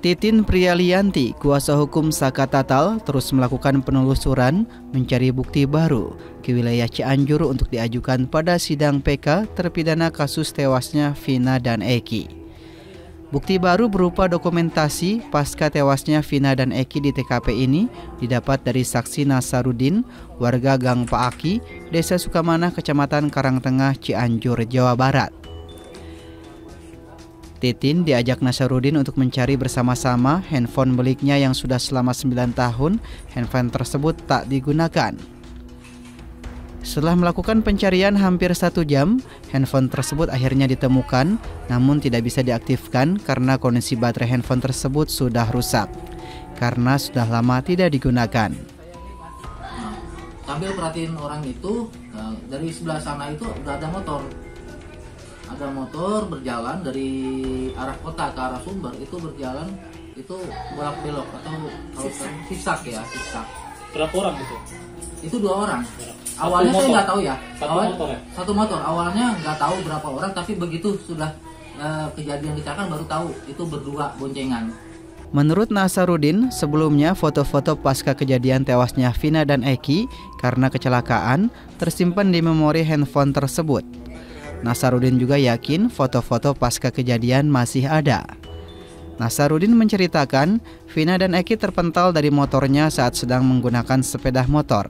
Titin Prialianti, kuasa hukum Saka Tatal, terus melakukan penelusuran mencari bukti baru ke wilayah Cianjur untuk diajukan pada sidang PK terpidana kasus tewasnya Vina dan Eki. Bukti baru berupa dokumentasi pasca tewasnya Vina dan Eki di TKP ini didapat dari saksi Nasarudin, warga Gang Paaki, Desa Sukamanah, Kecamatan Karangtengah, Cianjur, Jawa Barat. Titin diajak Nasarudin untuk mencari bersama-sama handphone miliknya yang sudah selama 9 tahun handphone tersebut tak digunakan. Setelah melakukan pencarian hampir 1 jam, handphone tersebut akhirnya ditemukan, namun tidak bisa diaktifkan karena kondisi baterai handphone tersebut sudah rusak, karena sudah lama tidak digunakan. Sambil perhatiin orang itu, dari sebelah sana itu udah ada motor. Ada motor berjalan dari arah kota ke arah Sumber, itu berjalan itu bolak-belok atau zigzag ya, zigzag. Berapa orang itu? Itu 2 orang. Awalnya saya nggak tahu ya. Satu motor. Awalnya nggak tahu berapa orang, tapi begitu sudah kejadian kecelakaan baru tahu itu berdua boncengan. Menurut Nasarudin, sebelumnya foto-foto pasca kejadian tewasnya Vina dan Eki karena kecelakaan tersimpan di memori handphone tersebut. Nasarudin juga yakin foto-foto pasca kejadian masih ada. Nasarudin menceritakan, Vina dan Eki terpental dari motornya saat sedang menggunakan sepeda motor.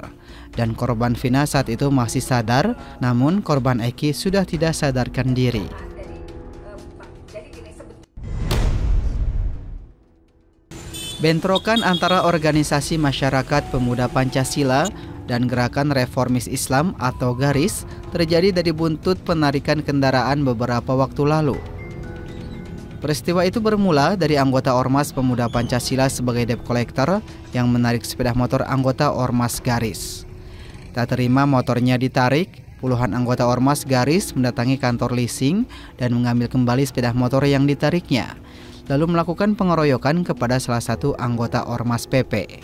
Dan korban Vina saat itu masih sadar, namun korban Eki sudah tidak sadarkan diri. Bentrokan antara organisasi masyarakat pemuda Pancasila dan Gerakan Reformis Islam atau GARIS terjadi dari buntut penarikan kendaraan beberapa waktu lalu. Peristiwa itu bermula dari anggota Ormas Pemuda Pancasila sebagai debt collector yang menarik sepeda motor anggota Ormas GARIS. Tak terima motornya ditarik, puluhan anggota Ormas GARIS mendatangi kantor leasing dan mengambil kembali sepeda motor yang ditariknya, lalu melakukan pengeroyokan kepada salah satu anggota Ormas PP.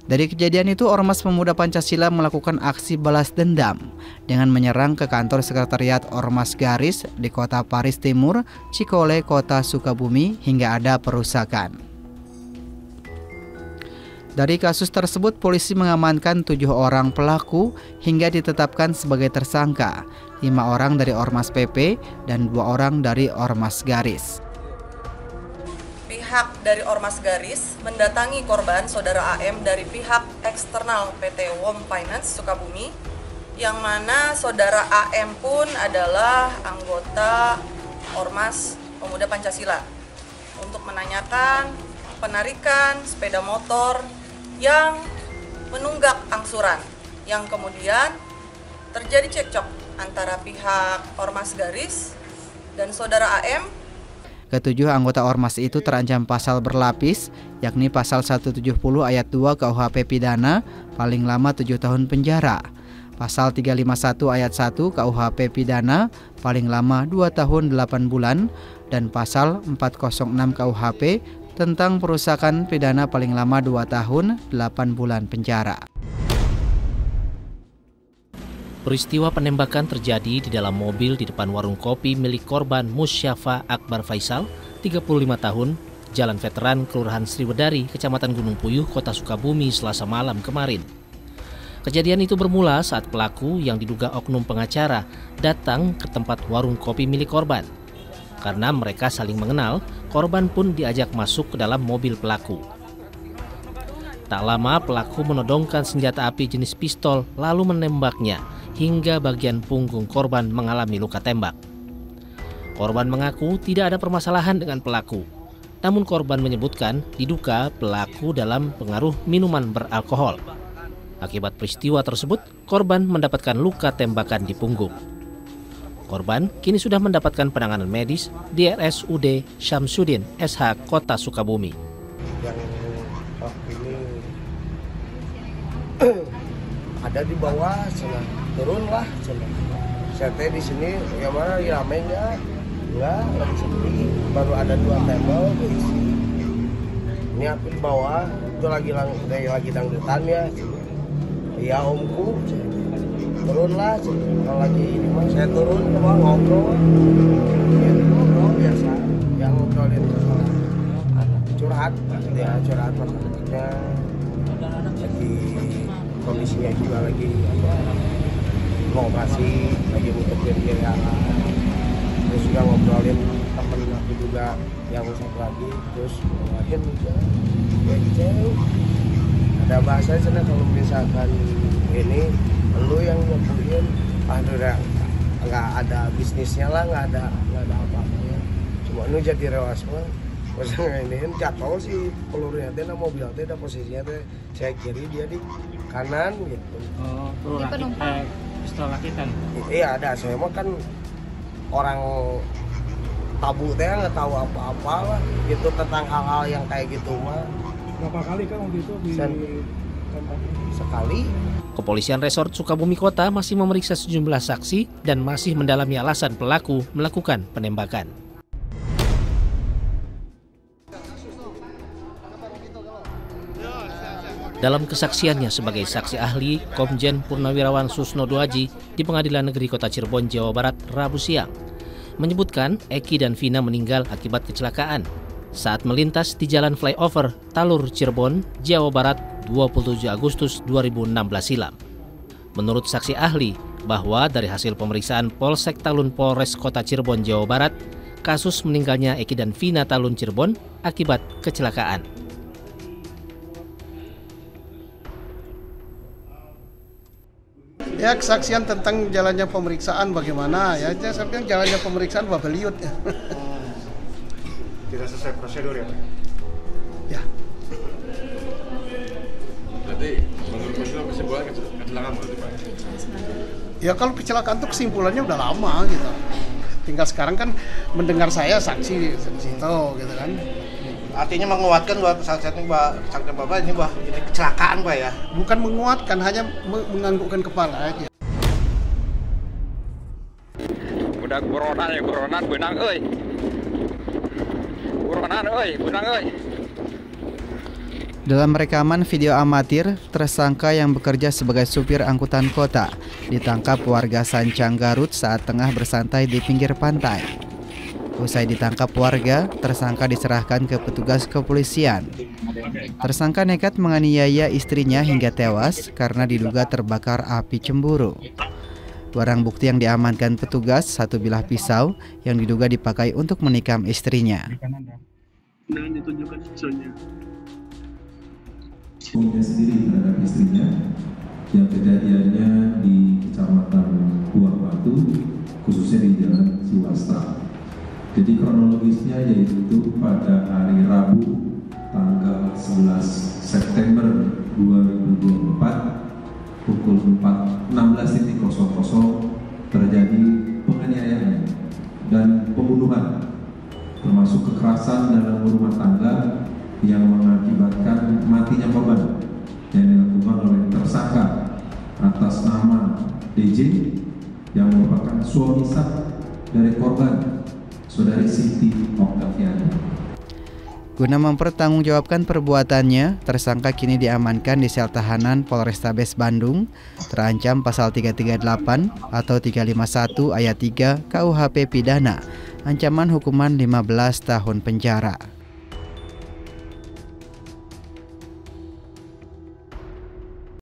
Dari kejadian itu, Ormas Pemuda Pancasila melakukan aksi balas dendam dengan menyerang ke kantor sekretariat Ormas GARIS di Kota Paris Timur, Cikole, Kota Sukabumi hingga ada perusakan. Dari kasus tersebut, polisi mengamankan 7 orang pelaku hingga ditetapkan sebagai tersangka, 5 orang dari Ormas PP dan 2 orang dari Ormas GARIS. Pihak dari Ormas GARIS mendatangi korban saudara AM dari pihak eksternal PT WOM Finance Sukabumi, yang mana saudara AM pun adalah anggota Ormas Pemuda Pancasila, untuk menanyakan penarikan sepeda motor yang menunggak angsuran, yang kemudian terjadi cekcok antara pihak Ormas GARIS dan saudara AM. Ketujuh anggota Ormas itu terancam pasal berlapis, yakni pasal 170 ayat 2 KUHP pidana, paling lama 7 tahun penjara. Pasal 351 ayat 1 KUHP pidana, paling lama 2 tahun 8 bulan. Dan pasal 406 KUHP tentang perusakan pidana paling lama 2 tahun 8 bulan penjara. Peristiwa penembakan terjadi di dalam mobil di depan warung kopi milik korban Musyafa Akbar Faisal, 35 tahun, Jalan Veteran, Kelurahan Sriwedari, Kecamatan Gunung Puyuh, Kota Sukabumi, Selasa malam kemarin. Kejadian itu bermula saat pelaku yang diduga oknum pengacara datang ke tempat warung kopi milik korban. Karena mereka saling mengenal, korban pun diajak masuk ke dalam mobil pelaku. Tak lama pelaku menodongkan senjata api jenis pistol lalu menembaknya hingga bagian punggung korban mengalami luka tembak. Korban mengaku tidak ada permasalahan dengan pelaku. Namun korban menyebutkan diduga pelaku dalam pengaruh minuman beralkohol. Akibat peristiwa tersebut, korban mendapatkan luka tembakan di punggung. Korban kini sudah mendapatkan penanganan medis di RSUD Syamsuddin SH Kota Sukabumi. Yang ini ada di bawah sana, turunlah sana. Saya di sini yang mana ramainya enggak, lagi sepi, baru ada 2 tembel berisi. Ini api di bawah itu lagi dangdutan ya. Iya omku, turunlah. Kalau lagi ini mah saya turun ke bawah ngobrol. Ngobrol biasa, yang ngobrolin curhat masyarakatnya lagi kondisinya juga lagi ngoperasi, lagi butuh biaya. Terus juga ngobrolin temen aku juga yang satu lagi, terus ngomongin juga ya gitu. Ada bahasanya sana kalau misalkan ini lu yang nyembuhin, udah nggak ada bisnisnya lah, nggak ada apa-apanya, cuma nu jadi rewas mah pas ngainin jatuh sih pelurunya teh, mobil teh posisinya teh saya kiri, dia di kanan gitu. Oh, peluru pistol rakitan. Iya ada, saya mah kan orang tabu teh nggak tahu apa-apa lah gitu tentang hal-hal yang kayak gitu mah. Berapa kali kan waktu itu di sekali. Kepolisian Resort Sukabumi Kota masih memeriksa sejumlah saksi dan masih mendalami alasan pelaku melakukan penembakan. Dalam kesaksiannya sebagai saksi ahli, Komjen Purnawirawan Susno Duaji di Pengadilan Negeri Kota Cirebon, Jawa Barat, Rabu siang, menyebutkan Eki dan Vina meninggal akibat kecelakaan saat melintas di Jalan Flyover Talur Cirebon, Jawa Barat, 27 Agustus 2016 silam. Menurut saksi ahli, bahwa dari hasil pemeriksaan Polsek Talun Polres Kota Cirebon, Jawa Barat, kasus meninggalnya Eki dan Vina Talun Cirebon akibat kecelakaan. Ya, kesaksian tentang jalannya pemeriksaan bagaimana ya, saya bilang jalannya pemeriksaan babeliut ya. Tidak sesuai prosedur ya Pak? Ya. Berarti menurut prosedur kesimpulan kecelakaan berarti Pak? Ya kalau kecelakaan itu kesimpulannya udah lama gitu. Tinggal sekarang kan mendengar saya saksi di situ gitu kan. Artinya menguatkan bahwa kesaksian Bapak ini bahwa ini kecelakaan Pak ya? Bukan menguatkan, hanya menganggukkan kepala aja. Udah buronan benang euy. Buronan euy, benang euy. Dalam rekaman video amatir, tersangka yang bekerja sebagai supir angkutan kota ditangkap warga Sancang Garut saat tengah bersantai di pinggir pantai. Usai ditangkap warga, tersangka diserahkan ke petugas kepolisian. Tersangka nekat menganiaya istrinya hingga tewas karena diduga terbakar api cemburu. Barang bukti yang diamankan petugas satu bilah pisau yang diduga dipakai untuk menikam istrinya. Dengan ditunjukkan pisaunya. Punya sendiri terhadap istrinya yang kejadiannya di Kecamatan Buah Batu, khususnya di Jalan Siwastra. Jadi kronologisnya yaitu pada hari Rabu tanggal 11 September 2024 pukul 16.00 terjadi penganiayaan dan pembunuhan termasuk kekerasan dalam rumah tangga yang mengakibatkan matinya korban yang dilakukan oleh tersangka atas nama DJ yang merupakan suami sah dari korban, Saudari Siti Oktaviani. Guna mempertanggungjawabkan perbuatannya, tersangka kini diamankan di sel tahanan Polrestabes Bandung, terancam pasal 338 atau 351 ayat 3 KUHP Pidana, ancaman hukuman 15 tahun penjara.